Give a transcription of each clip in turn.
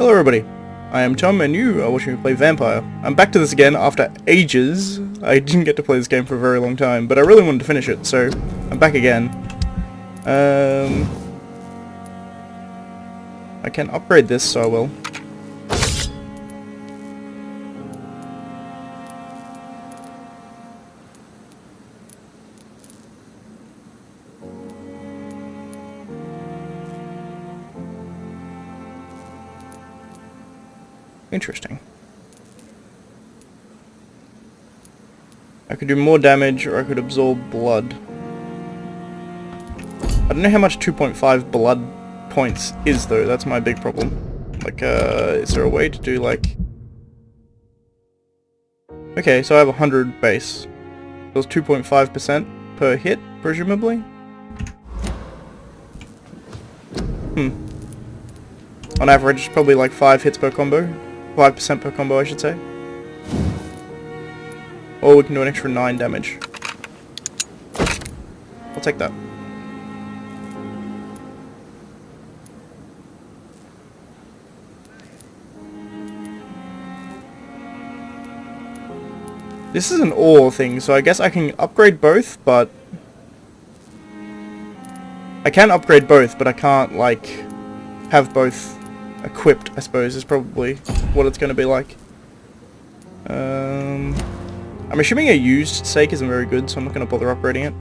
Hello everybody, I am Tom and you are watching me play Vampyr. I'm back to this again after ages. I didn't get to play this game for a very long time, but I really wanted to finish it, so I'm back again. I can upgrade this, so I will. Interesting. I could do more damage, or I could absorb blood. I don't know how much 2.5 blood points is, though. That's my big problem. Like, is there a way to do, like... Okay, so I have 100 base. So it's 2.5% per hit, presumably? On average, probably like 5 hits per combo. 5% per combo, I should say. Or we can do an extra 9 damage. I'll take that. This is an ore thing, so I guess I can upgrade both, but... I can upgrade both, but I can't, like, have both equipped, I suppose, is probably what it's going to be like. I'm assuming a used stake isn't very good, so I'm not going to bother upgrading it.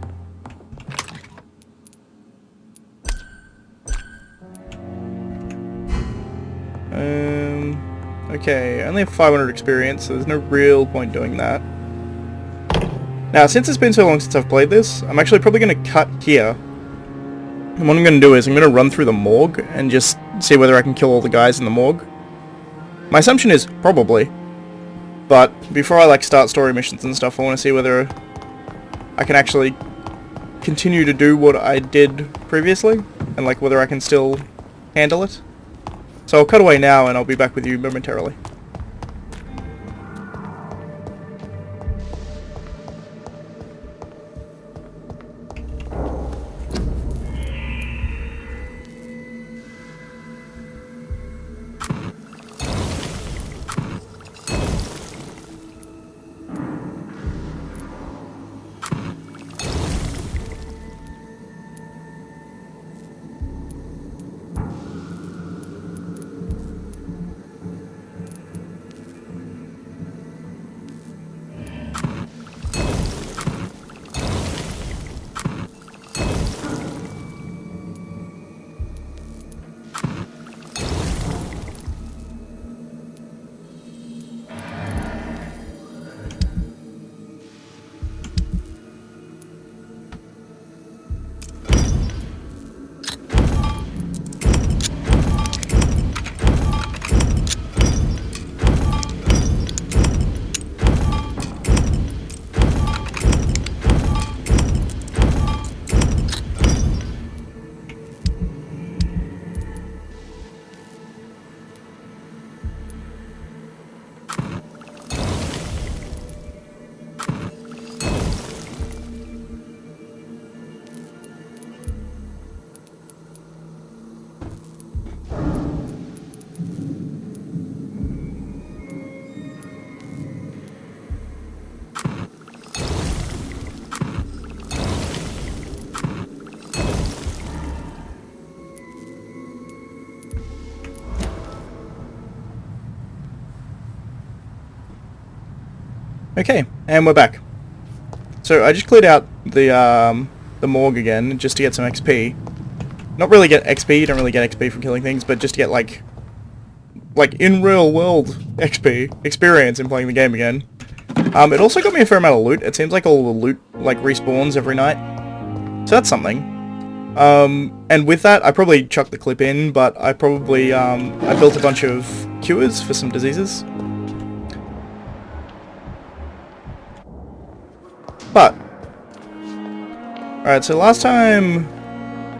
Okay, I only have 500 experience, so there's no real point doing that. Now, since it's been so long since I've played this, I'm actually probably going to cut here. And what I'm going to do is I'm going to run through the morgue and just see whether I can kill all the guys in the morgue. My assumption is probably. But before I like start story missions and stuff, I want to see whether I can actually continue to do what I did previously. And like whether I can still handle it. So I'll cut away now and I'll be back with you momentarily. Okay, and we're back. So I just cleared out the morgue again, just to get some XP. Not really get XP, you don't really get XP from killing things, but just to get like in real world XP, experience in playing the game again. It also got me a fair amount of loot. It seems like all the loot like respawns every night. So that's something. And with that, I probably chucked the clip in, but I probably, I built a bunch of cures for some diseases. But, alright, so last time,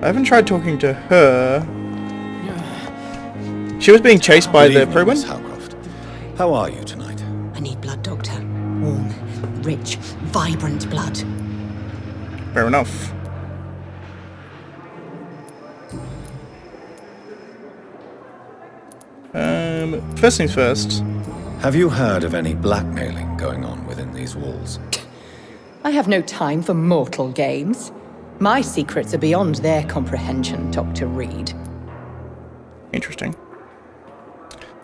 I haven't tried talking to her. She was being chased by the Prewin. How are you tonight? I need blood, Doctor. Warm, rich, vibrant blood. Fair enough. First things first. Have you heard of any blackmailing going on within these walls? I have no time for mortal games. My secrets are beyond their comprehension, Dr. Reid. Interesting.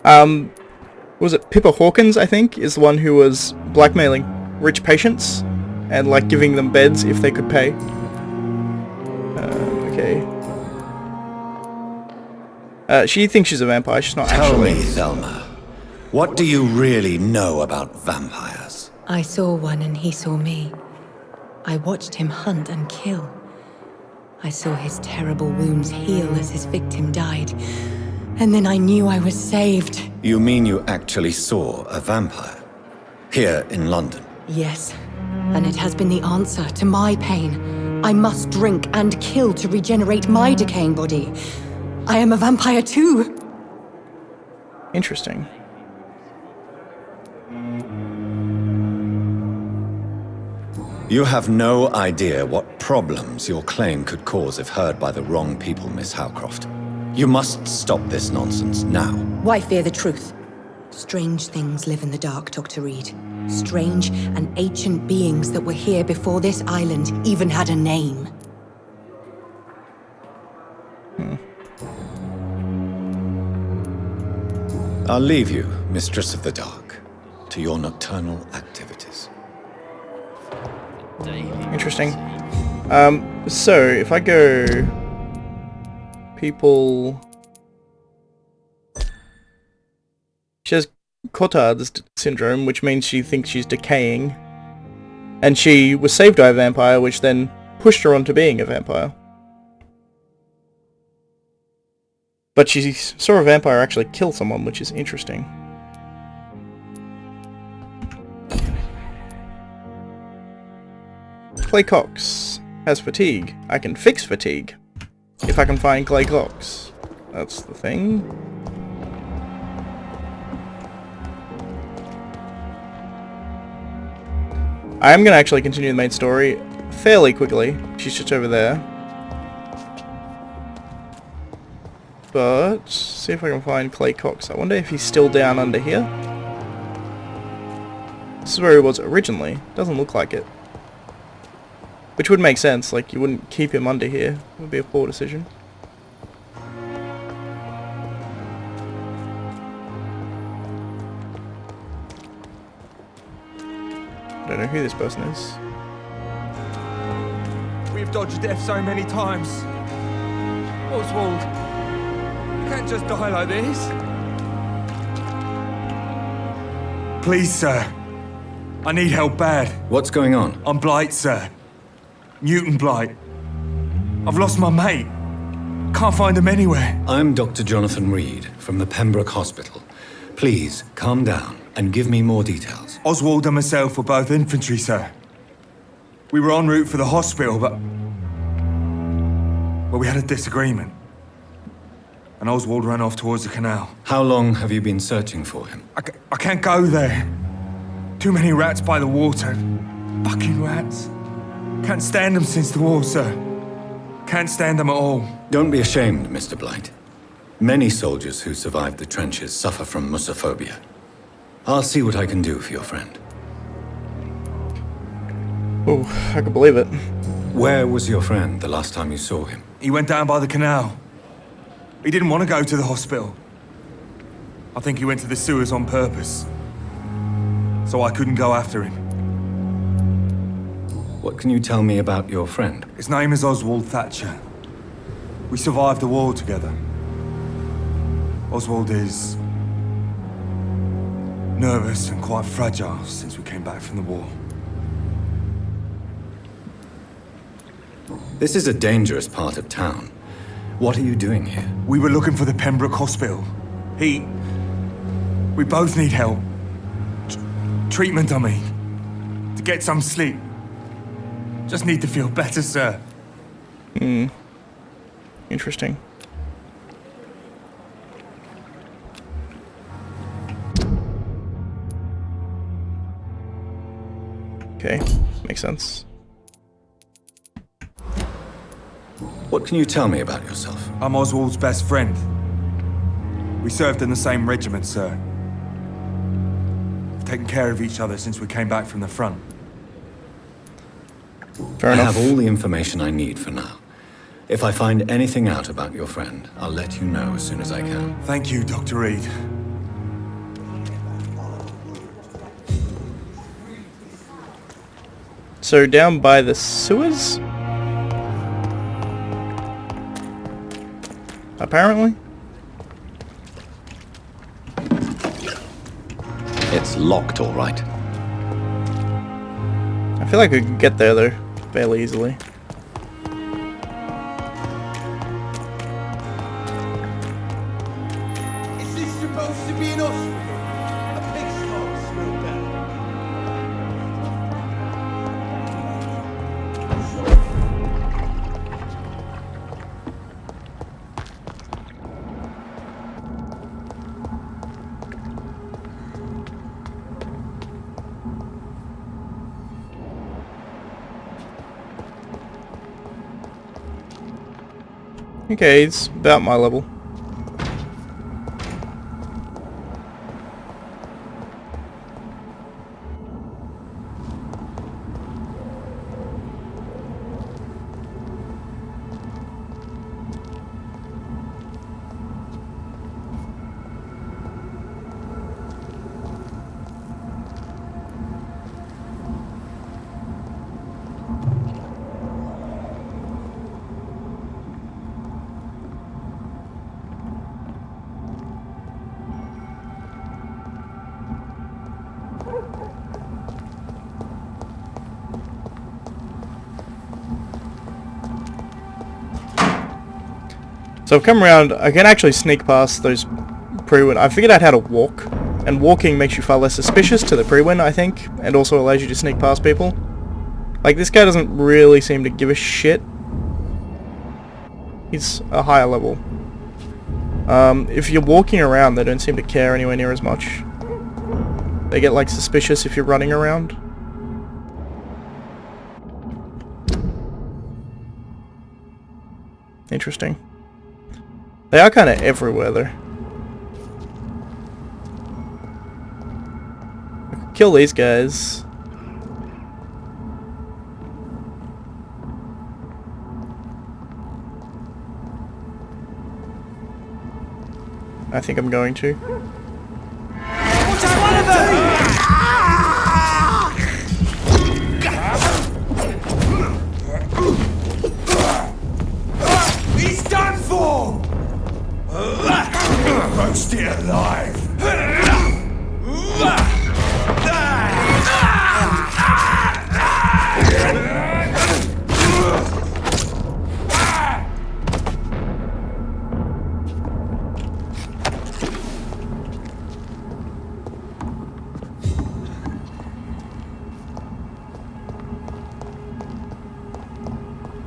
Was it Pippa Hawkins, I think, is the one who was blackmailing rich patients and, like, giving them beds if they could pay. Okay. She thinks she's a vampire, she's not Tell actually. me, Thelma, what do you really know about vampires? I saw one and he saw me. I watched him hunt and kill. I saw his terrible wounds heal as his victim died. And then I knew I was saved. You mean you actually saw a vampire? Here in London? Yes, and it has been the answer to my pain. I must drink and kill to regenerate my decaying body. I am a vampire too. Interesting. You have no idea what problems your claim could cause if heard by the wrong people, Miss Howcroft. You must stop this nonsense now. Why fear the truth? Strange things live in the dark, Dr. Reid. Strange and ancient beings that were here before this island even had a name. I'll leave you, Mistress of the Dark, to your nocturnal activities. Interesting. So, if I go... People... She has Cotard's syndrome, which means she thinks she's decaying. And she was saved by a vampire, which then pushed her onto being a vampire. But she saw a vampire actually kill someone, which is interesting. Clay Cox has fatigue. I can fix fatigue if I can find Clay Cox. That's the thing. I'm going to actually continue the main story fairly quickly. She's just over there. But, see if I can find Clay Cox. I wonder if he's still down under here. This is where he was originally. Doesn't look like it. Which would make sense, like you wouldn't keep him under here. It would be a poor decision. I don't know who this person is. We've dodged death so many times. Oswald, you can't just die like this. Please, sir. I need help bad. What's going on? I'm Blight, sir. Newton Blight. I've lost my mate. Can't find him anywhere. I'm Dr. Johnathan Reid from the Pembroke Hospital. Please, calm down and give me more details. Oswald and myself were both infantry, sir. We were en route for the hospital, but... well, we had a disagreement. And Oswald ran off towards the canal. How long have you been searching for him? I can't go there. Too many rats by the water. Fucking rats. Can't stand them since the war, sir. Can't stand them at all. Don't be ashamed, Mr. Blight. Many soldiers who survived the trenches suffer from musophobia. I'll see what I can do for your friend. Oh, I can believe it. Where was your friend the last time you saw him? He went down by the canal. He didn't want to go to the hospital. I think he went to the sewers on purpose. So I couldn't go after him. What can you tell me about your friend? His name is Oswald Thatcher. We survived the war together. Oswald is... nervous and quite fragile since we came back from the war. This is a dangerous part of town. What are you doing here? We were looking for the Pembroke Hospital. We both need help. Treatment, I mean. To get some sleep. Just need to feel better, sir. Interesting. Okay, makes sense. What can you tell me about yourself? I'm Oswald's best friend. We served in the same regiment, sir. We've taken care of each other since we came back from the front. Fair I enough. have all the information I need for now. If I find anything out about your friend, I'll let you know as soon as I can. Thank you, Dr. Reid. So down by the sewers? Apparently? It's locked, all right. I feel like we could get there though, fairly easily. Is this supposed to be enough? A pig smoke smell better. Okay, it's about my level. So I've come around, I can actually sneak past those pre-win. I figured out how to walk, and walking makes you far less suspicious to the pre-win, I think, and also allows you to sneak past people. Like, this guy doesn't really seem to give a shit. He's a higher level. If you're walking around, they don't seem to care anywhere near as much. They get, like, suspicious if you're running around. Interesting. They are kind of everywhere, though. I could kill these guys. I think I'm going to. Just one of them! He's done for! Roast it alive!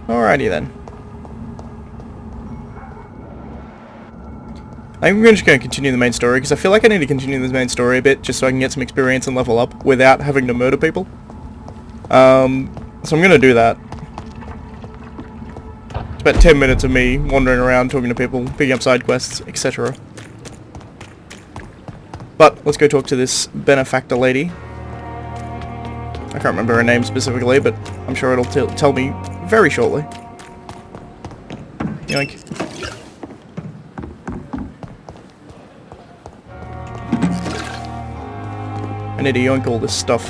Alrighty then. I'm just going to continue the main story, because I feel like I need to continue the main story a bit, just so I can get some experience and level up without having to murder people. So I'm going to do that. It's about 10 minutes of me wandering around, talking to people, picking up side quests, etc. But, let's go talk to this benefactor lady. I can't remember her name specifically, but I'm sure it'll tell me very shortly. Yoink. I need to yoink all this stuff.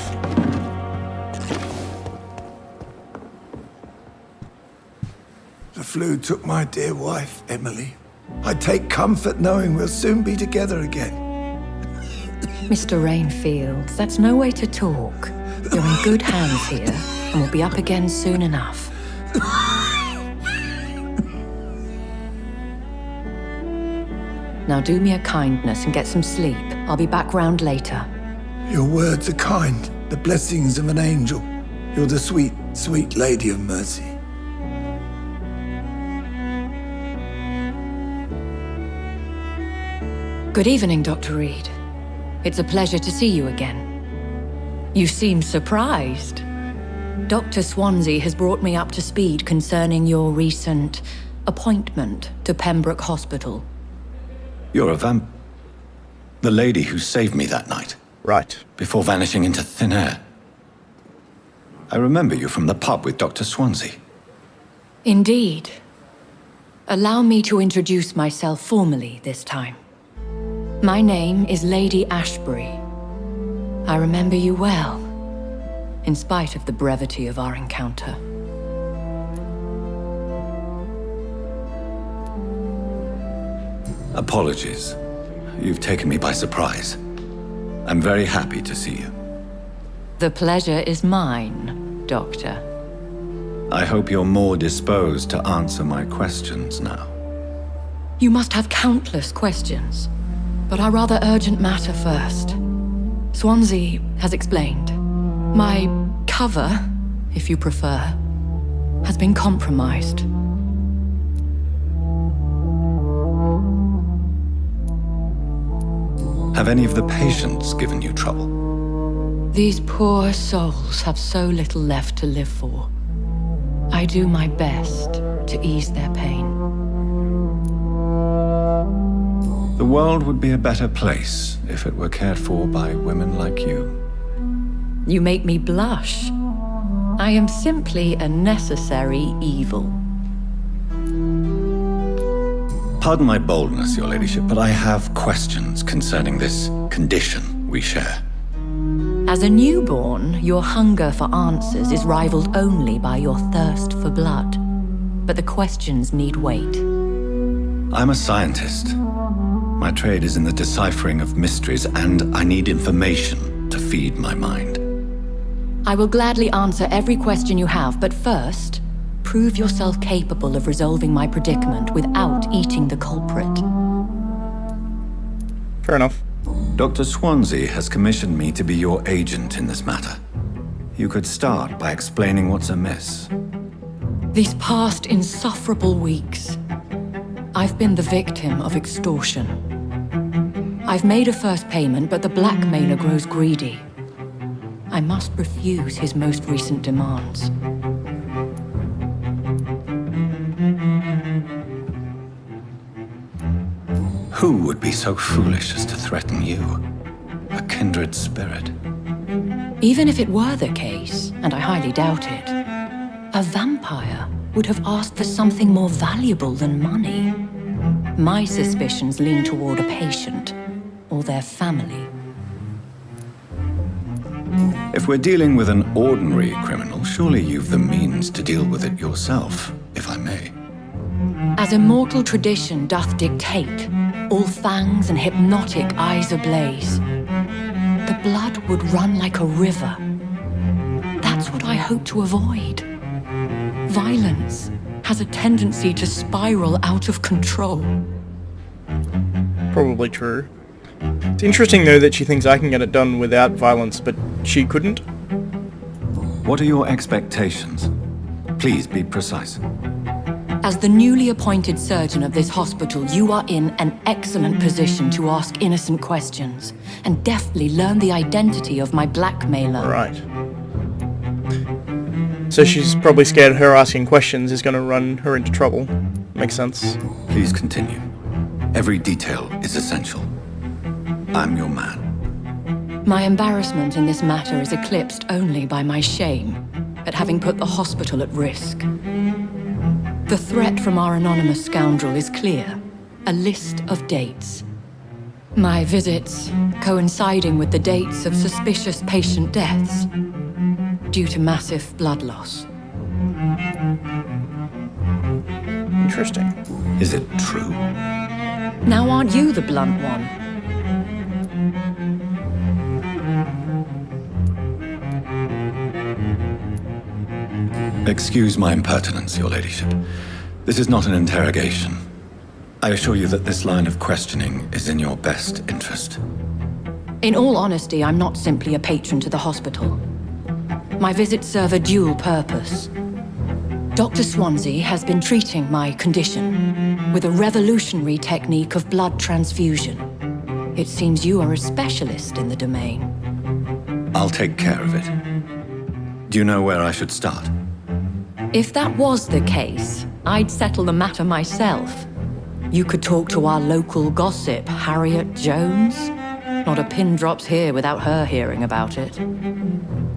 The flu took my dear wife, Emily. I take comfort knowing we'll soon be together again. Mr. Rainfield, that's no way to talk. You're in good hands here, and we'll be up again soon enough. Now do me a kindness and get some sleep. I'll be back round later. Your words are kind, the blessings of an angel. You're the sweet, sweet Lady of Mercy. Good evening, Dr. Reid. It's a pleasure to see you again. You seem surprised. Dr. Swansea has brought me up to speed concerning your recent appointment to Pembroke Hospital. You're a The lady who saved me that night, Right. before vanishing into thin air. I remember you from the pub with Dr. Swansea. Indeed. Allow me to introduce myself formally this time. My name is Lady Ashbury. I remember you well, in spite of the brevity of our encounter. Apologies. You've taken me by surprise. I'm very happy to see you. The pleasure is mine, Doctor. I hope you're more disposed to answer my questions now. You must have countless questions, but our rather urgent matter first. Swansea has explained. My cover, if you prefer, has been compromised. Have any of the patients given you trouble? These poor souls have so little left to live for. I do my best to ease their pain. The world would be a better place if it were cared for by women like you. You make me blush. I am simply a necessary evil. Pardon my boldness, Your Ladyship, but I have questions concerning this condition we share. As a newborn, your hunger for answers is rivaled only by your thirst for blood. But the questions need wait. I'm a scientist. My trade is in the deciphering of mysteries, and I need information to feed my mind. I will gladly answer every question you have, but first, prove yourself capable of resolving my predicament without eating the culprit. Fair enough. Dr. Swansea has commissioned me to be your agent in this matter. You could start by explaining what's amiss. These past insufferable weeks, I've been the victim of extortion. I've made a first payment, but the blackmailer grows greedy. I must refuse his most recent demands. Who would be so foolish as to threaten you? A kindred spirit. Even if it were the case, and I highly doubt it, a vampire would have asked for something more valuable than money. My suspicions lean toward a patient, or their family. If we're dealing with an ordinary criminal, surely you've the means to deal with it yourself, if I may. As immortal tradition doth dictate, all fangs and hypnotic eyes ablaze, the blood would run like a river. That's what I hope to avoid. Violence has a tendency to spiral out of control. Probably true. It's interesting, though, that she thinks I can get it done without violence, but she couldn't. What are your expectations? Please be precise. As the newly appointed surgeon of this hospital, you are in an excellent position to ask innocent questions and deftly learn the identity of my blackmailer. Right. So she's probably scared her asking questions is going to run her into trouble. Makes sense. Please continue. Every detail is essential. I'm your man. My embarrassment in this matter is eclipsed only by my shame at having put the hospital at risk. The threat from our anonymous scoundrel is clear. A list of dates. My visits coinciding with the dates of suspicious patient deaths due to massive blood loss. Interesting. Is it true? Now aren't you the blunt one? Excuse my impertinence, Your Ladyship. This is not an interrogation. I assure you that this line of questioning is in your best interest. In all honesty, I'm not simply a patron to the hospital. My visits serve a dual purpose. Dr. Swansea has been treating my condition with a revolutionary technique of blood transfusion. It seems you are a specialist in the domain. I'll take care of it. Do you know where I should start? If that was the case, I'd settle the matter myself. You could talk to our local gossip, Harriet Jones. Not a pin drops here without her hearing about it.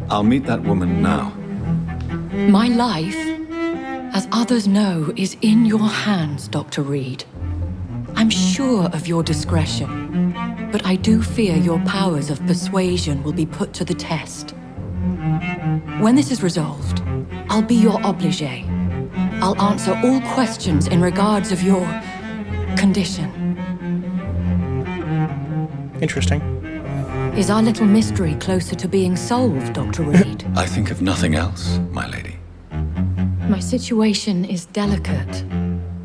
I'll meet that woman now. My life, as others know, is in your hands, Dr. Reid. I'm sure of your discretion, but I do fear your powers of persuasion will be put to the test. When this is resolved, I'll be your obligé. I'll answer all questions in regards of your condition. Interesting. Is our little mystery closer to being solved, Dr. Reid? I think of nothing else, my lady. My situation is delicate,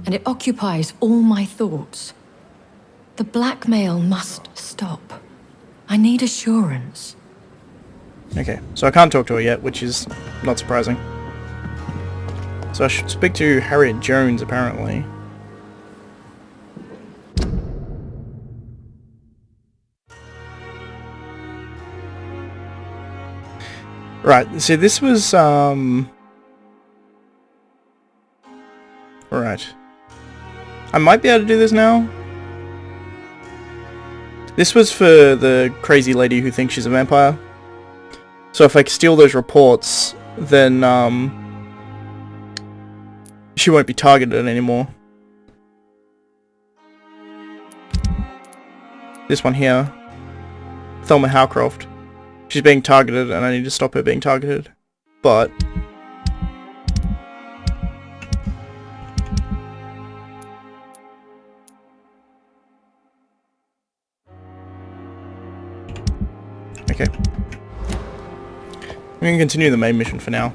and it occupies all my thoughts. The blackmail must stop. I need assurance. Okay, so I can't talk to her yet, which is not surprising. So I should speak to Harriet Jones, apparently. Right, so this was, Right. I might be able to do this now. This was for the crazy lady who thinks she's a vampire. So if I steal those reports, then, she won't be targeted anymore. This one here. Thelma Howcroft. She's being targeted, and I need to stop her being targeted. But... okay. I'm going to continue the main mission for now.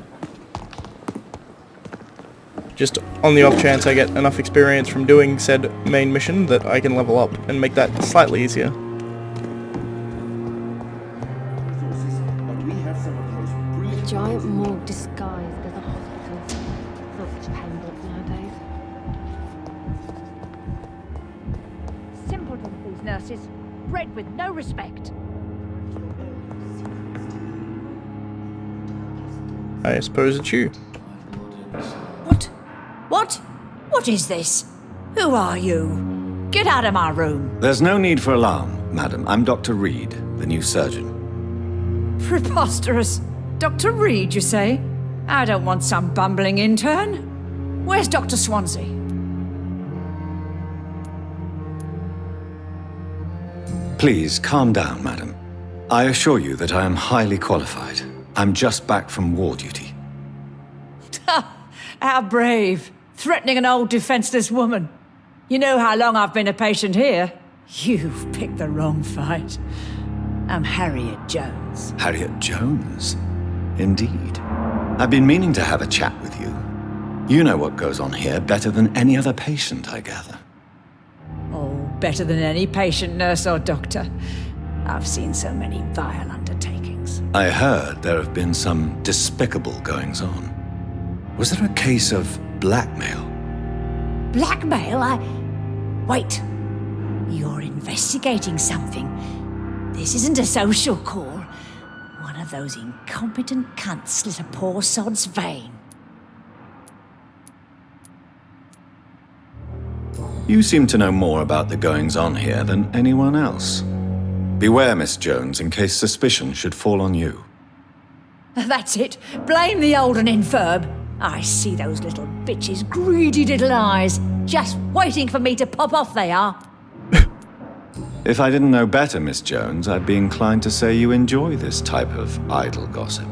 Just on the off chance I get enough experience from doing said main mission that I can level up and make that slightly easier. A giant morgue disguised as a hospital. Not such painful nowadays. Simpletons, these nurses. Bred with no respect. I suppose it's you. What? What is this? Who are you? Get out of my room. There's no need for alarm, madam. I'm Dr. Reid, the new surgeon. Preposterous. Dr. Reid, you say? I don't want some bumbling intern. Where's Dr. Swansea? Please, calm down, madam. I assure you that I am highly qualified. I'm just back from war duty. How brave. Threatening an old defenseless woman. You know how long I've been a patient here? You've picked the wrong fight. I'm Harriet Jones. Harriet Jones? Indeed. I've been meaning to have a chat with you. You know what goes on here better than any other patient, I gather. Oh, better than any patient, nurse or doctor. I've seen so many vile undertakings. I heard there have been some despicable goings-on. Was there a case of blackmail? Blackmail? Wait. You're investigating something. This isn't a social call. One of those incompetent cunts slit a poor sod's vein. You seem to know more about the goings-on here than anyone else. Beware, Miss Jones, in case suspicion should fall on you. That's it. Blame the old and infirm. I see those little bitches' greedy little eyes. Just waiting for me to pop off they are. If I didn't know better, Miss Jones, I'd be inclined to say you enjoy this type of idle gossip.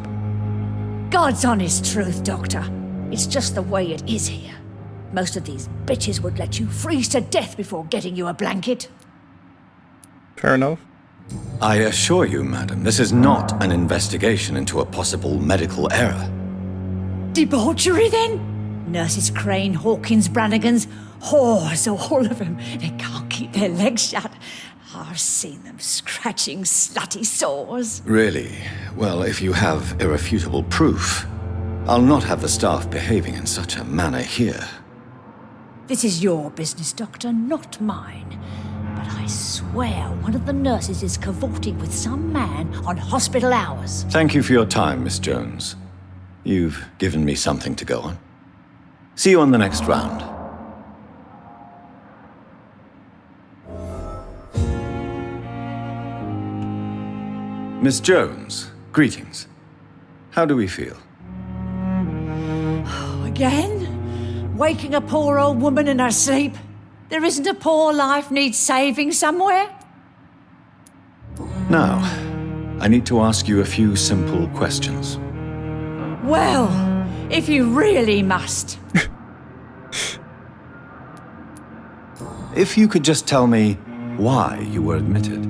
God's honest truth, Doctor. It's just the way it is here. Most of these bitches would let you freeze to death before getting you a blanket. Fair enough. I assure you, madam, this is not an investigation into a possible medical error. Debauchery, then? Nurses Crane, Hawkins, Brannigans, whores, all of them. They can't keep their legs shut. I've seen them scratching slutty sores. Really? Well, if you have irrefutable proof, I'll not have the staff behaving in such a manner here. This is your business, Doctor, not mine. But I swear one of the nurses is cavorting with some man on hospital hours. Thank you for your time, Miss Jones. You've given me something to go on. See you on the next round. Miss Jones, greetings. How do we feel? Again? Waking a poor old woman in her sleep? There isn't a poor life needs saving somewhere? Now, I need to ask you a few simple questions. Well, if you really must. If you could just tell me why you were admitted.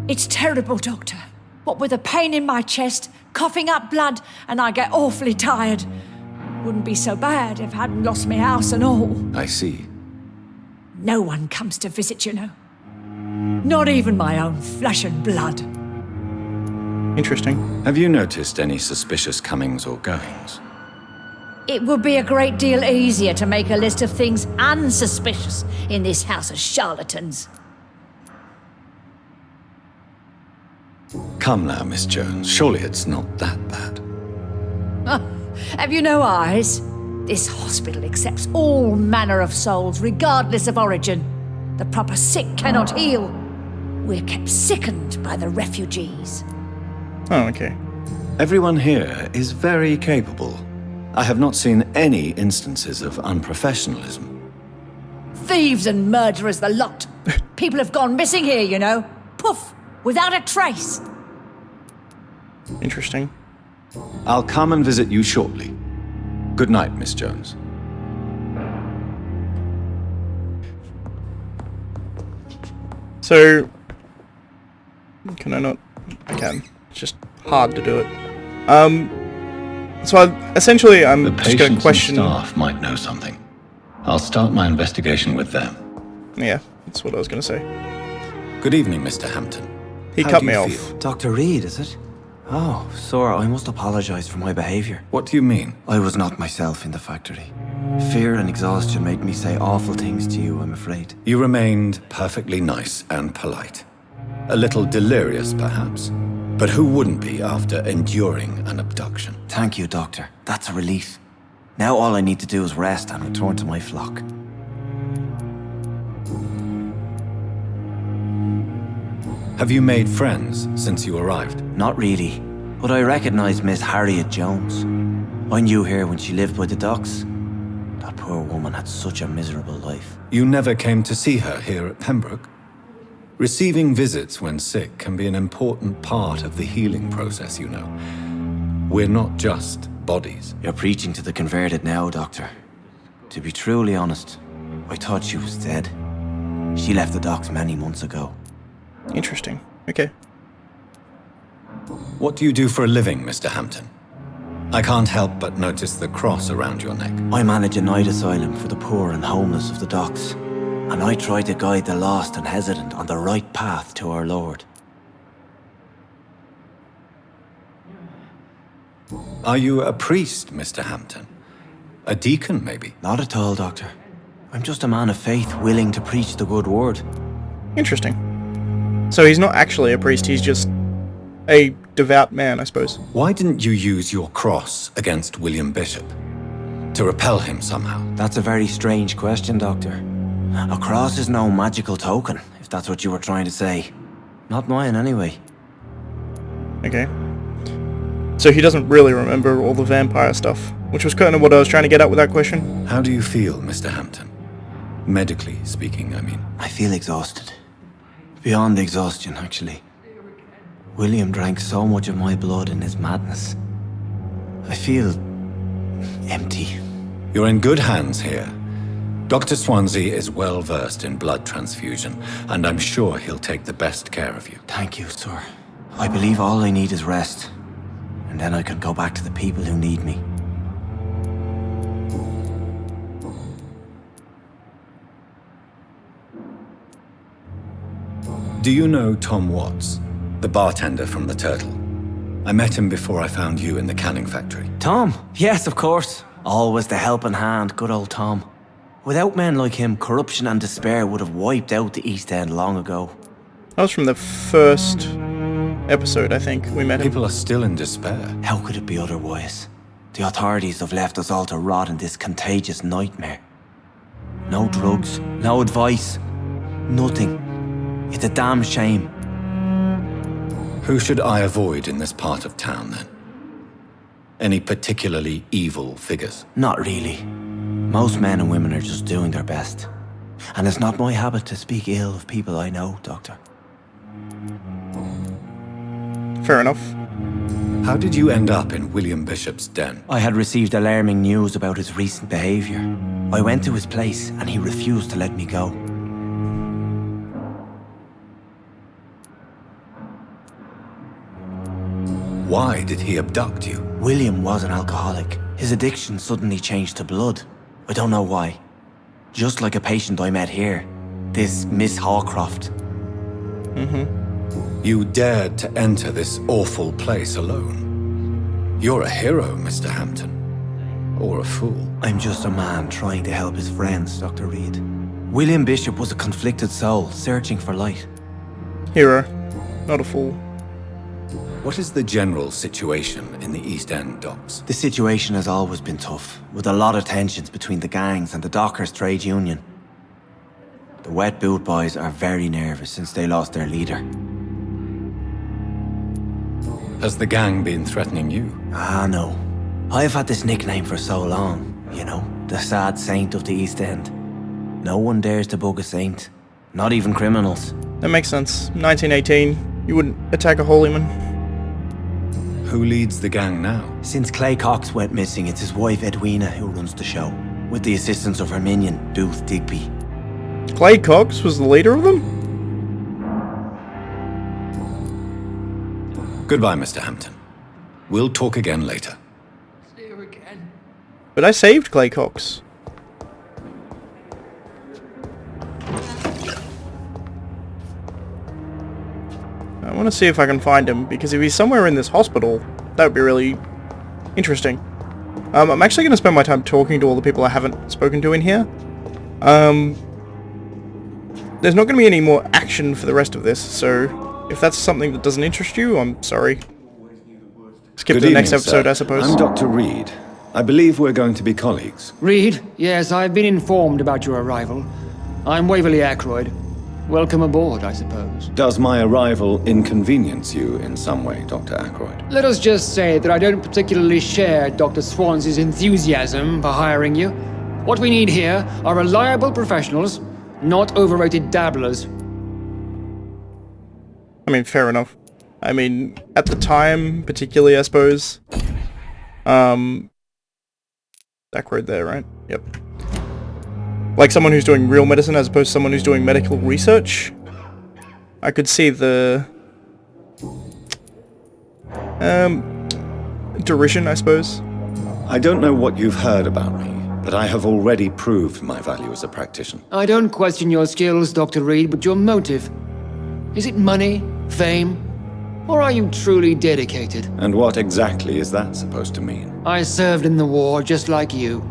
It's terrible, Doctor. What with a pain in my chest, coughing up blood, and I get awfully tired. Wouldn't be so bad if I hadn't lost my house and all. I see. No one comes to visit, you know. Not even my own flesh and blood. Interesting. Have you noticed any suspicious comings or goings? It would be a great deal easier to make a list of things unsuspicious in this house of charlatans. Come now, Miss Jones. Surely it's not that bad. Have you no eyes? This hospital accepts all manner of souls, regardless of origin. The proper sick cannot heal. We're kept sickened by the refugees. Oh, okay. Everyone here is very capable. I have not seen any instances of unprofessionalism. Thieves and murderers, the lot. People have gone missing here, you know. Poof, without a trace. Interesting. I'll come and visit you shortly. Good night, Miss Jones. So, can I not? I can. It's just hard to do it. So essentially I'm The just going to patients question... and staff might know something. I'll start my investigation with them. Yeah, that's what I was going to say. Good evening, Mr. Hampton. He How cut do me you off. feel? Dr. Reid, is it? Oh, sir, I must apologize for my behavior. What do you mean? I was not myself in the factory. Fear and exhaustion made me say awful things to you, I'm afraid. You remained perfectly nice and polite. A little delirious, perhaps. But who wouldn't be after enduring an abduction? Thank you, Doctor. That's a relief. Now all I need to do is rest and return to my flock. Have you made friends since you arrived? Not really, but I recognize Miss Harriet Jones. I knew her when she lived by the docks. That poor woman had such a miserable life. You never came to see her here at Pembroke? Receiving visits when sick can be an important part of the healing process, you know. We're not just bodies. You're preaching to the converted now, Doctor. To be truly honest, I thought she was dead. She left the docks many months ago. Interesting. Okay. What do you do for a living, Mr. Hampton? I can't help but notice the cross around your neck. I manage a night asylum for the poor and homeless of the docks, and I try to guide the lost and hesitant on the right path to our Lord. Are you a priest, Mr. Hampton? A deacon, maybe? Not at all, Doctor. I'm just a man of faith willing to preach the good word. Interesting. So he's not actually a priest, he's just a devout man, I suppose. Why didn't you use your cross against William Bishop? To repel him somehow? That's a very strange question, Doctor. A cross is no magical token, if that's what you were trying to say. Not mine, anyway. Okay. So he doesn't really remember all the vampire stuff, which was kind of what I was trying to get at with that question. How do you feel, Mr. Hampton? Medically speaking, I mean. I feel exhausted. Beyond exhaustion, actually. William drank so much of my blood in his madness. I feel empty. You're in good hands here. Dr. Swansea is well versed in blood transfusion, and I'm sure he'll take the best care of you. Thank you, sir. I believe all I need is rest, and then I can go back to the people who need me. Do you know Tom Watts, the bartender from the Turtle? I met him before I found you in the canning factory. Tom? Yes, of course. Always the helping hand, good old Tom. Without men like him, corruption and despair would have wiped out the East End long ago. That was from the first episode, I think, we met him. People are still in despair. How could it be otherwise? The authorities have left us all to rot in this contagious nightmare. No drugs, no advice, nothing. It's a damn shame. Who should I avoid in this part of town, then? Any particularly evil figures? Not really. Most men and women are just doing their best. And it's not my habit to speak ill of people I know, Doctor. Fair enough. How did you end up in William Bishop's den? I had received alarming news about his recent behavior. I went to his place and he refused to let me go. Why did he abduct you? William was an alcoholic. His addiction suddenly changed to blood. I don't know why. Just like a patient I met here. This Miss Hawcroft. You dared to enter this awful place alone. You're a hero, Mr. Hampton. Or a fool. I'm just a man trying to help his friends, Dr. Reid. William Bishop was a conflicted soul, searching for light. Hero, not a fool. What is the general situation in the East End docks? The situation has always been tough, with a lot of tensions between the gangs and the Dockers' trade union. The Wet Boot Boys are very nervous since they lost their leader. Has the gang been threatening you? Ah, no. I've had this nickname for so long, you know, the sad saint of the East End. No one dares to bug a saint, not even criminals. That makes sense. 1918, you wouldn't attack a holy man. Who leads the gang now? Since Clay Cox went missing, it's his wife Edwina who runs the show, with the assistance of her minion, Booth Digby. Clay Cox was the leader of them? Goodbye, Mr. Hampton. We'll talk again later. But I saved Clay Cox. I want to see if I can find him, because if he's somewhere in this hospital, that would be really interesting. I'm actually going to spend my time talking to all the people I haven't spoken to in here. There's not going to be any more action for the rest of this, so if that's something that doesn't interest you, I'm sorry. Skip to the next episode, sir. I suppose. I'm Dr. Reid. I believe we're going to be colleagues. Reid, yes, I've been informed about your arrival. I'm Waverly Ackroyd. Welcome aboard, I suppose. Does my arrival inconvenience you in some way, Dr. Ackroyd? Let us just say that I don't particularly share Dr. Swans's enthusiasm for hiring you. What we need here are reliable professionals, not overrated dabblers. I mean, fair enough. I mean, at the time, particularly, I suppose. Ackroyd there, right? Yep. Like someone who's doing real medicine as opposed to someone who's doing medical research. I could see the derision, I suppose. I don't know what you've heard about me, but I have already proved my value as a practitioner. I don't question your skills, Dr. Reid, but your motive. Is it money, fame, or are you truly dedicated? And what exactly is that supposed to mean? I served in the war just like you.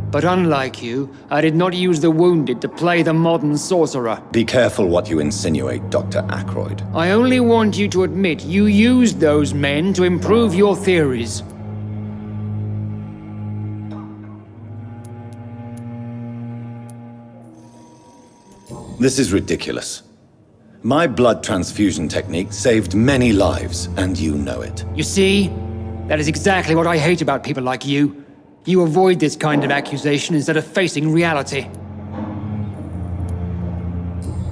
But unlike you, I did not use the wounded to play the modern sorcerer. Be careful what you insinuate, Dr. Ackroyd. I only want you to admit you used those men to improve your theories. This is ridiculous. My blood transfusion technique saved many lives, and you know it. You see? That is exactly what I hate about people like you. You avoid this kind of accusation instead of facing reality.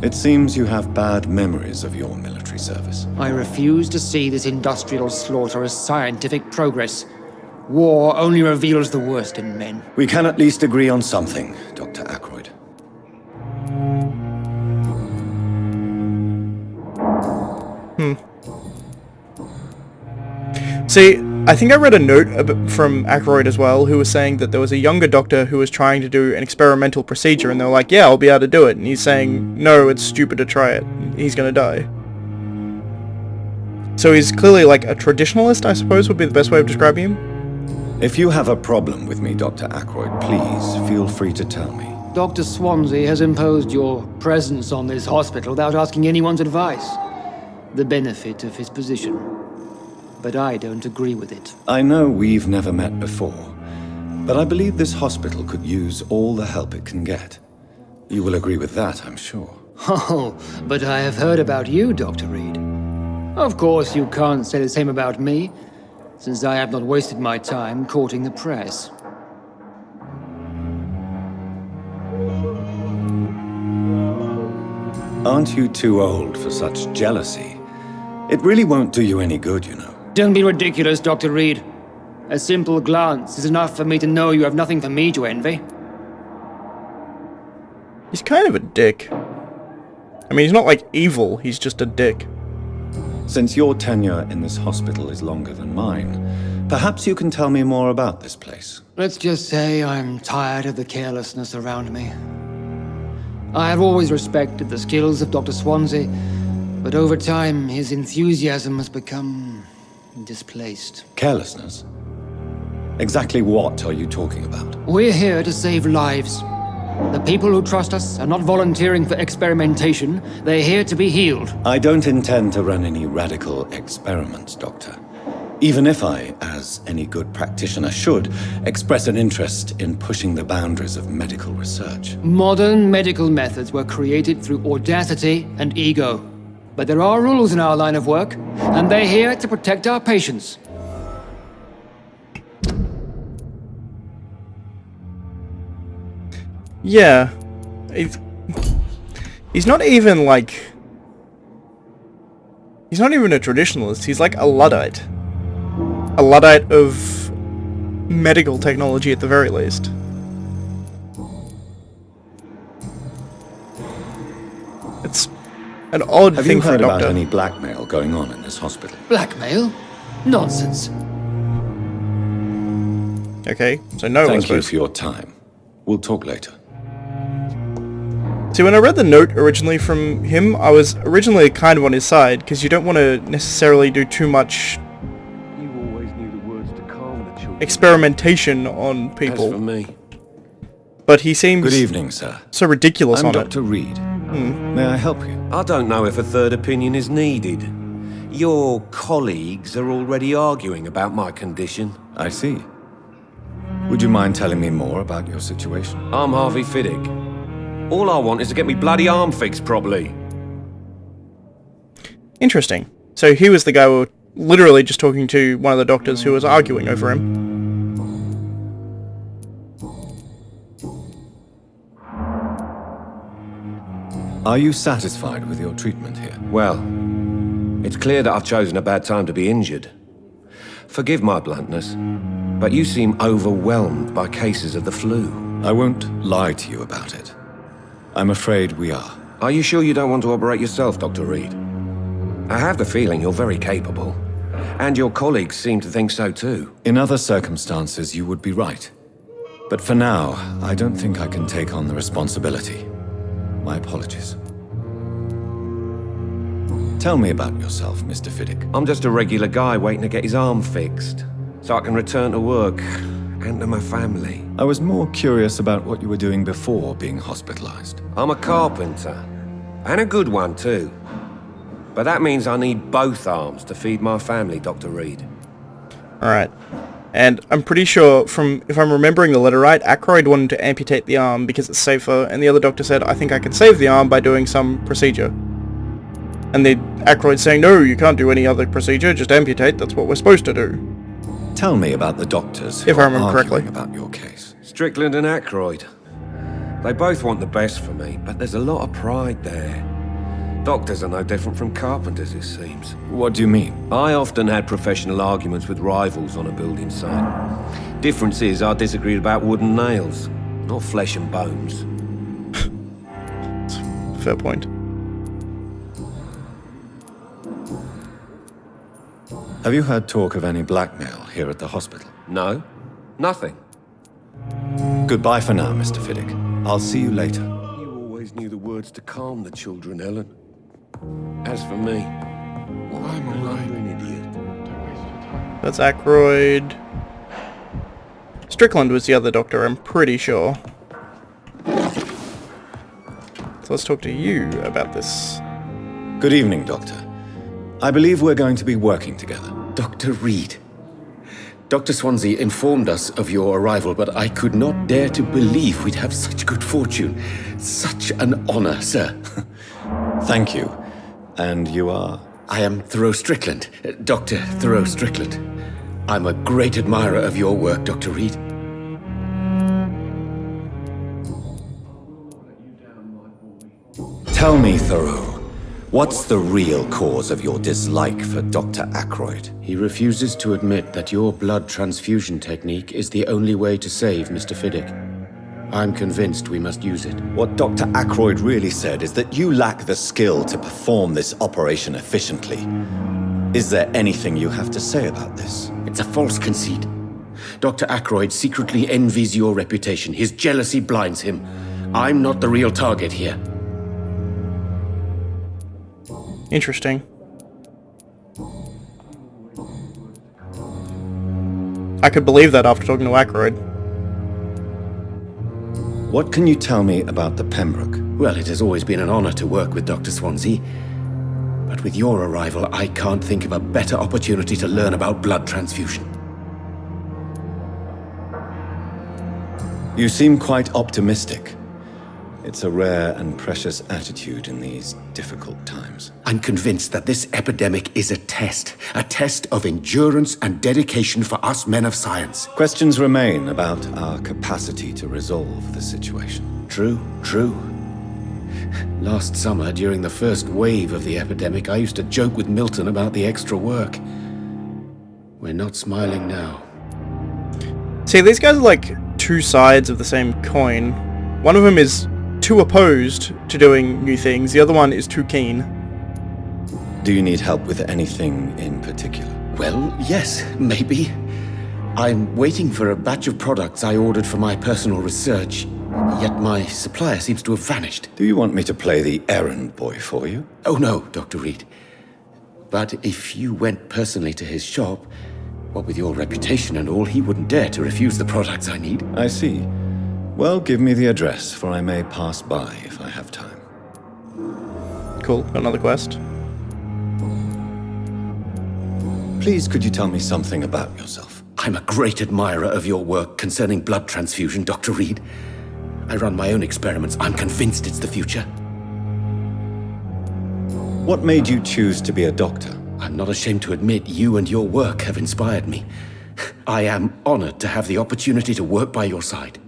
It seems you have bad memories of your military service. I refuse to see this industrial slaughter as scientific progress. War only reveals the worst in men. We can at least agree on something, Dr. Ackroyd. See, I think I read a note from Ackroyd as well, who was saying that there was a younger doctor who was trying to do an experimental procedure, and they were like, yeah, I'll be able to do it. And he's saying, no, it's stupid to try it. He's gonna die. So he's clearly like a traditionalist, I suppose, would be the best way of describing him. If you have a problem with me, Dr. Ackroyd, please feel free to tell me. Dr. Swansea has imposed your presence on this hospital without asking anyone's advice. The benefit of his position. But I don't agree with it. I know we've never met before, but I believe this hospital could use all the help it can get. You will agree with that, I'm sure. Oh, but I have heard about you, Dr. Reid. Of course, you can't say the same about me, since I have not wasted my time courting the press. Aren't you too old for such jealousy? It really won't do you any good, you know. Don't be ridiculous, Dr. Reid. A simple glance is enough for me to know you have nothing for me to envy. He's kind of a dick. I mean, he's not like evil, he's just a dick. Since your tenure in this hospital is longer than mine, perhaps you can tell me more about this place. Let's just say I'm tired of the carelessness around me. I have always respected the skills of Dr. Swansea, but over time his enthusiasm has become displaced. Carelessness? Exactly what are you talking about? We're here to save lives. The people who trust us are not volunteering for experimentation. They're here to be healed. I don't intend to run any radical experiments, Doctor. Even if I, as any good practitioner should, express an interest in pushing the boundaries of medical research. Modern medical methods were created through audacity and ego. But there are rules in our line of work, and they're here to protect our patients. Yeah. He's not even like... He's not even a traditionalist, he's like a Luddite. A Luddite of medical technology at the very least. It's an odd Have thing you for a heard about doctor. any blackmail going on in this hospital? Blackmail? Nonsense. Okay, so no, I Thank you suppose. for your time. We'll talk later. See, when I read the note originally from him, I was originally kind of on his side, because you don't want to necessarily do too much experimentation on people. As for me. But he seems Good evening, sir. so ridiculous I'm on Dr. Reid. May I help you? I don't know if a third opinion is needed. Your colleagues are already arguing about my condition. I see. Would you mind telling me more about your situation? I'm Harvey Fiddick. All I want is to get me bloody arm fixed properly. Interesting. So he was the guy who were literally just talking to one of the doctors who was arguing over him. Are you satisfied with your treatment here? Well, it's clear that I've chosen a bad time to be injured. Forgive my bluntness, but you seem overwhelmed by cases of the flu. I won't lie to you about it. I'm afraid we are. Are you sure you don't want to operate yourself, Dr. Reid? I have the feeling you're very capable, and your colleagues seem to think so too. In other circumstances, you would be right. But for now, I don't think I can take on the responsibility. My apologies. Tell me about yourself, Mr. Fiddick. I'm just a regular guy waiting to get his arm fixed, so I can return to work and to my family. I was more curious about what you were doing before being hospitalized. I'm a carpenter, and a good one too. But that means I need both arms to feed my family, Dr. Reid. Alright. And I'm pretty sure, if I'm remembering the letter right, Aykroyd wanted to amputate the arm because it's safer, and the other doctor said, I think I can save the arm by doing some procedure. And the Aykroyd saying, no, you can't do any other procedure, just amputate, that's what we're supposed to do. Tell me about the doctors who If I are remember arguing correctly. about your case. Strickland and Aykroyd. They both want the best for me, but there's a lot of pride there. Doctors are no different from carpenters, it seems. What do you mean? I often had professional arguments with rivals on a building site. Difference is I disagreed about wooden nails, not flesh and bones. Fair point. Have you heard talk of any blackmail here at the hospital? No, nothing. Goodbye for now, Mr. Fiddick. I'll see you later. You always knew the words to calm the children, Ellen. As for me, well, I'm a wandering idiot. That's Aykroyd. Strickland was the other doctor, I'm pretty sure. So let's talk to you about this. Good evening, Doctor. I believe we're going to be working together. Dr. Reid. Dr. Swansea informed us of your arrival, but I could not dare to believe we'd have such good fortune. Such an honor, sir. Thank you. And you are? I am Thoreau Strickland, Dr. Thoreau Strickland. I'm a great admirer of your work, Dr. Reid. Tell me, Thoreau, what's the real cause of your dislike for Dr. Ackroyd? He refuses to admit that your blood transfusion technique is the only way to save Mr. Fiddick. I'm convinced we must use it. What Dr. Ackroyd really said is that you lack the skill to perform this operation efficiently. Is there anything you have to say about this? It's a false conceit. Dr. Ackroyd secretly envies your reputation. His jealousy blinds him. I'm not the real target here. Interesting. I could believe that after talking to Ackroyd. What can you tell me about the Pembroke? Well, it has always been an honor to work with Dr. Swansea. But with your arrival, I can't think of a better opportunity to learn about blood transfusion. You seem quite optimistic. It's a rare and precious attitude in these difficult times. I'm convinced that this epidemic is a test of endurance and dedication for us men of science. Questions remain about our capacity to resolve the situation. True. Last summer, during the first wave of the epidemic, I used to joke with Milton about the extra work. We're not smiling now. See, these guys are like two sides of the same coin. One of them is too opposed to doing new things, the other one is too keen. Do you need help with anything in particular? Well, yes, maybe. I'm waiting for a batch of products I ordered for my personal research, yet my supplier seems to have vanished. Do you want me to play the errand boy for you? Oh no, Dr. Reid. But if you went personally to his shop, what with your reputation and all, he wouldn't dare to refuse the products I need. I see. Well, give me the address, for I may pass by if I have time. Cool, got another quest. Please, could you tell me something about yourself? I'm a great admirer of your work concerning blood transfusion, Dr. Reid. I run my own experiments. I'm convinced it's the future. What made you choose to be a doctor? I'm not ashamed to admit you and your work have inspired me. I am honored to have the opportunity to work by your side.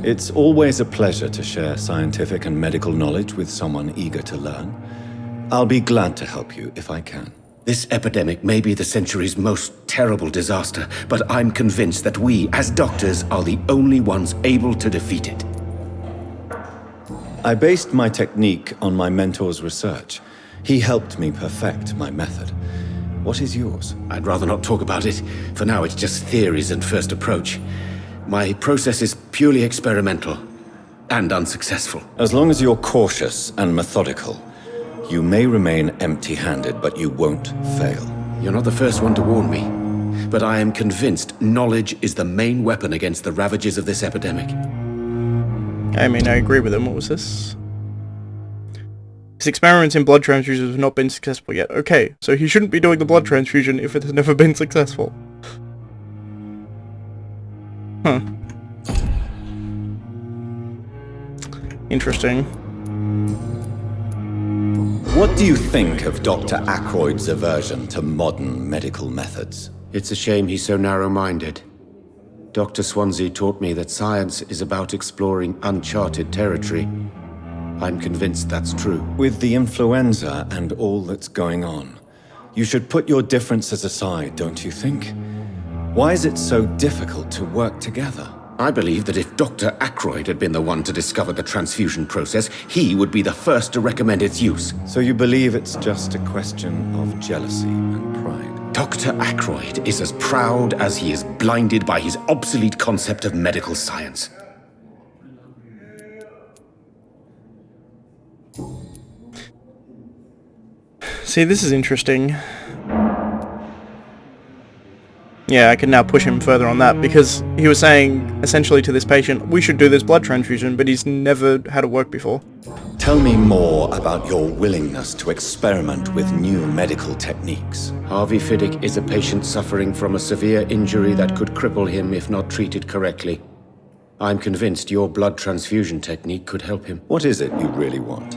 It's always a pleasure to share scientific and medical knowledge with someone eager to learn. I'll be glad to help you if I can. This epidemic may be the century's most terrible disaster, but I'm convinced that we, as doctors, are the only ones able to defeat it. I based my technique on my mentor's research. He helped me perfect my method. What is yours? I'd rather not talk about it. For now, it's just theories and first approach. My process is purely experimental and unsuccessful. As long as you're cautious and methodical, you may remain empty-handed, but you won't fail. You're not the first one to warn me, but I am convinced knowledge is the main weapon against the ravages of this epidemic. I mean, I agree with him. What was this? His experiments in blood transfusions have not been successful yet. Okay, so he shouldn't be doing the blood transfusion if it has never been successful. Huh. Interesting. What do you think of Dr. Ackroyd's aversion to modern medical methods? It's a shame he's so narrow-minded. Dr. Swansea taught me that science is about exploring uncharted territory. I'm convinced that's true. With the influenza and all that's going on, you should put your differences aside, don't you think? Why is it so difficult to work together? I believe that if Dr. Ackroyd had been the one to discover the transfusion process, he would be the first to recommend its use. So you believe it's just a question of jealousy and pride? Dr. Ackroyd is as proud as he is blinded by his obsolete concept of medical science. See, this is interesting. Yeah, I can now push him further on that, because he was saying, essentially to this patient, we should do this blood transfusion, but he's never had it work before. Tell me more about your willingness to experiment with new medical techniques. Harvey Fiddick is a patient suffering from a severe injury that could cripple him if not treated correctly. I'm convinced your blood transfusion technique could help him. What is it you really want?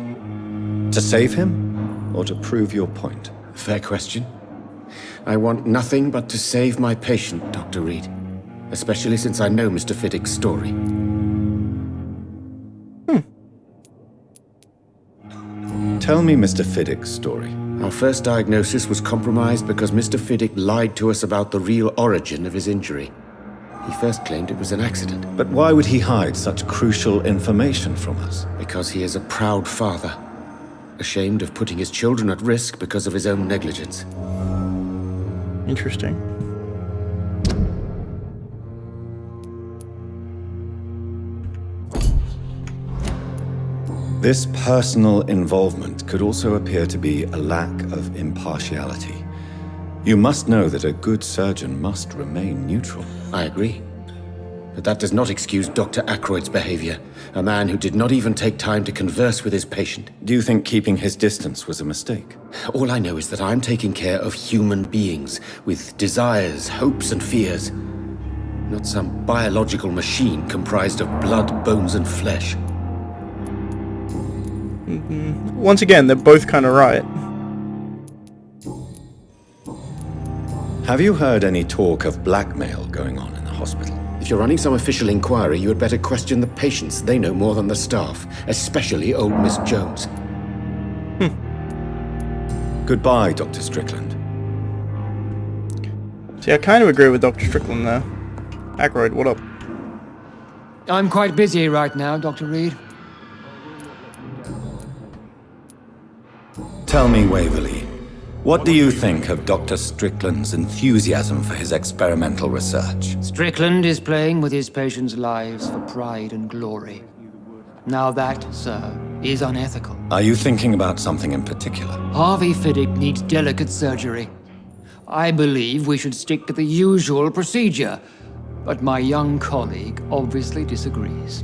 To save him, or to prove your point? Fair question. I want nothing but to save my patient, Dr. Reid. Especially since I know Mr. Fiddick's story. Tell me Mr. Fiddick's story. Our first diagnosis was compromised because Mr. Fiddick lied to us about the real origin of his injury. He first claimed it was an accident. But why would he hide such crucial information from us? Because he is a proud father, ashamed of putting his children at risk because of his own negligence. Interesting. This personal involvement could also appear to be a lack of impartiality. You must know that a good surgeon must remain neutral. I agree. But that does not excuse Dr. Ackroyd's behavior, a man who did not even take time to converse with his patient. Do you think keeping his distance was a mistake? All I know is that I'm taking care of human beings with desires, hopes, and fears. Not some biological machine comprised of blood, bones, and flesh. Once again, they're both kind of right. Have you heard any talk of blackmail going on in the hospital? If you're running some official inquiry, you had better question the patients. They know more than the staff, especially old Miss Jones. Goodbye, Dr. Strickland. See, I kind of agree with Dr. Strickland there. Ackroyd, what up? I'm quite busy right now, Dr. Reid. Tell me, Waverly, what do you think of Dr. Strickland's enthusiasm for his experimental research? Strickland is playing with his patients' lives for pride and glory. Now that, sir, is unethical. Are you thinking about something in particular? Harvey Fiddick needs delicate surgery. I believe we should stick to the usual procedure, but my young colleague obviously disagrees.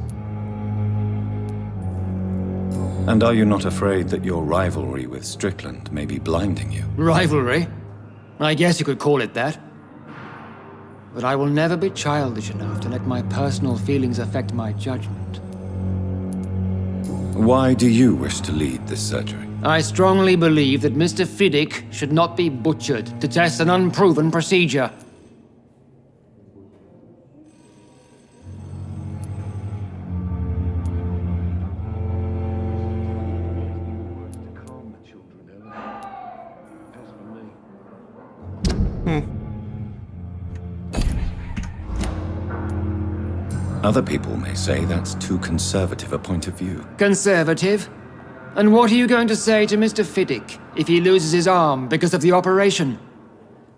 And are you not afraid that your rivalry with Strickland may be blinding you? Rivalry? I guess you could call it that. But I will never be childish enough to let my personal feelings affect my judgment. Why do you wish to lead this surgery? I strongly believe that Mr. Fiddick should not be butchered to test an unproven procedure. Other people may say that's too conservative a point of view. Conservative? And what are you going to say to Mr. Fiddick if he loses his arm because of the operation?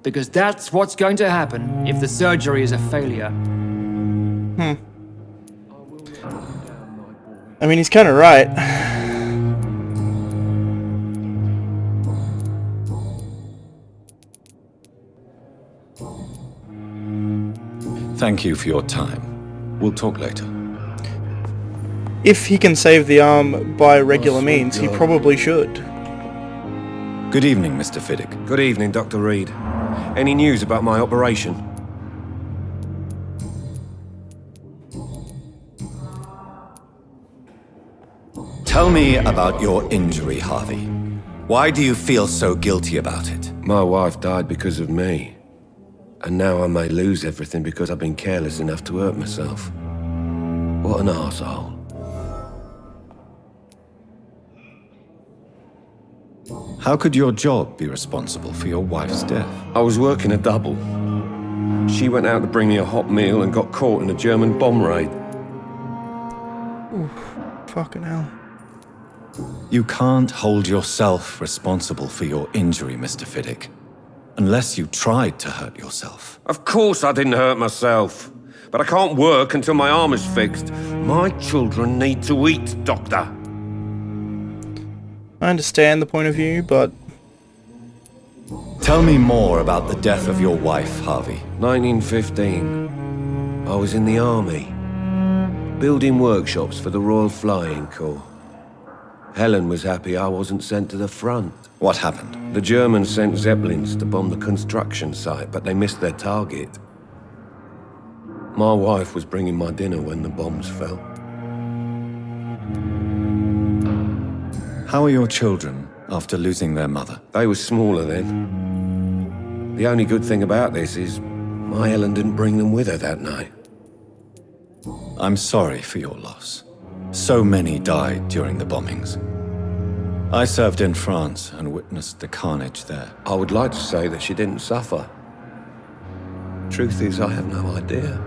Because that's what's going to happen if the surgery is a failure. I mean, he's kind of right. Thank you for your time. We'll talk later. If he can save the arm by regular means, he probably should. Good evening, Mr. Fiddick. Good evening, Dr. Reid. Any news about my operation? Tell me about your injury, Harvey. Why do you feel so guilty about it? My wife died because of me. And now I may lose everything because I've been careless enough to hurt myself. What an arsehole. How could your job be responsible for your wife's death? I was working a double. She went out to bring me a hot meal and got caught in a German bomb raid. Oof, fucking hell. You can't hold yourself responsible for your injury, Mr. Fiddick. Unless you tried to hurt yourself. Of course I didn't hurt myself. But I can't work until my arm is fixed. My children need to eat, Doctor. I understand the point of view, but... Tell me more about the death of your wife, Harvey. 1915. I was in the army. Building workshops for the Royal Flying Corps. Helen was happy I wasn't sent to the front. What happened? The Germans sent Zeppelins to bomb the construction site, but they missed their target. My wife was bringing my dinner when the bombs fell. How are your children after losing their mother? They were smaller then. The only good thing about this is my Ellen didn't bring them with her that night. I'm sorry for your loss. So many died during the bombings. I served in France and witnessed the carnage there. I would like to say that she didn't suffer. Truth is, I have no idea.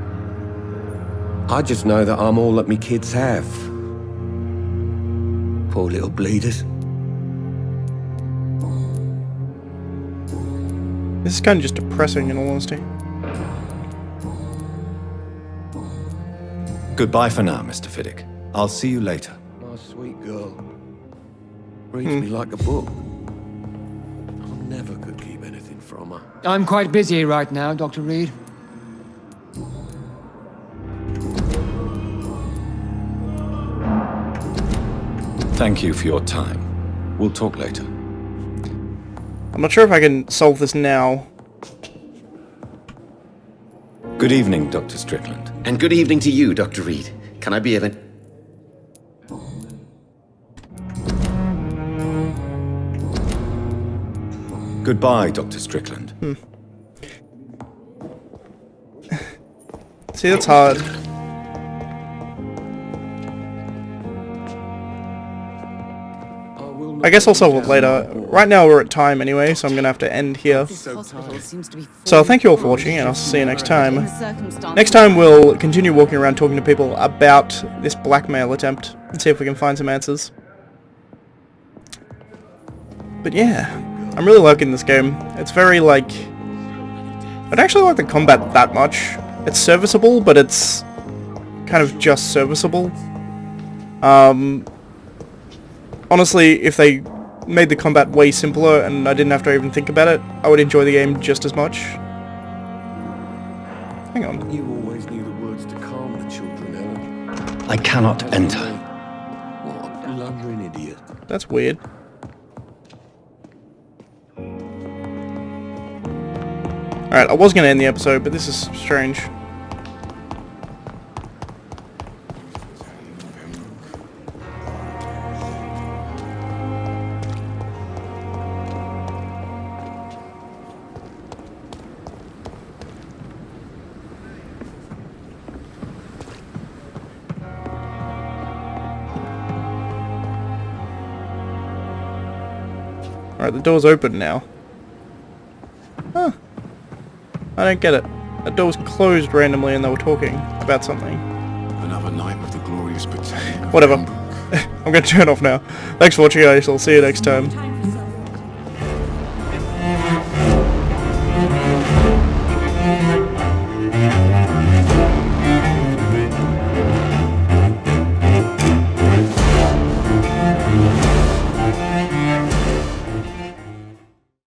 I just know that I'm all that me kids have. Poor little bleeders. This is kind of just depressing, in all honesty. Goodbye for now, Mr. Fiddick. I'll see you later. My sweet girl. Reads me like a book. I never could keep anything from her. I'm quite busy right now, Dr. Reid. Thank you for your time. We'll talk later. I'm not sure if I can solve this now. Good evening, Dr. Strickland. And good evening to you, Dr. Reid. Can I be of an... Goodbye, Dr. Strickland. See, that's hard. I guess I'll solve it later. Right now we're at time anyway, so I'm gonna have to end here. So thank you all for watching, and I'll see you next time. Next time we'll continue walking around talking to people about this blackmail attempt and see if we can find some answers. But yeah, I'm really liking this game. It's very, like... I don't actually like the combat that much. It's serviceable, but it's kind of just serviceable. Honestly, if they made the combat way simpler and I didn't have to even think about it, I would enjoy the game just as much. Hang on. You always knew the words to calm the children, Ellen. I cannot enter. What a blundering idiot. That's weird. Alright, I was going to end the episode, but this is strange. Alright, the door's open now. Huh. I don't get it. The door was closed randomly and they were talking about something. Another night with the glorious battalion. Whatever. I'm gonna turn off now. Thanks for watching, guys. I'll see you next time.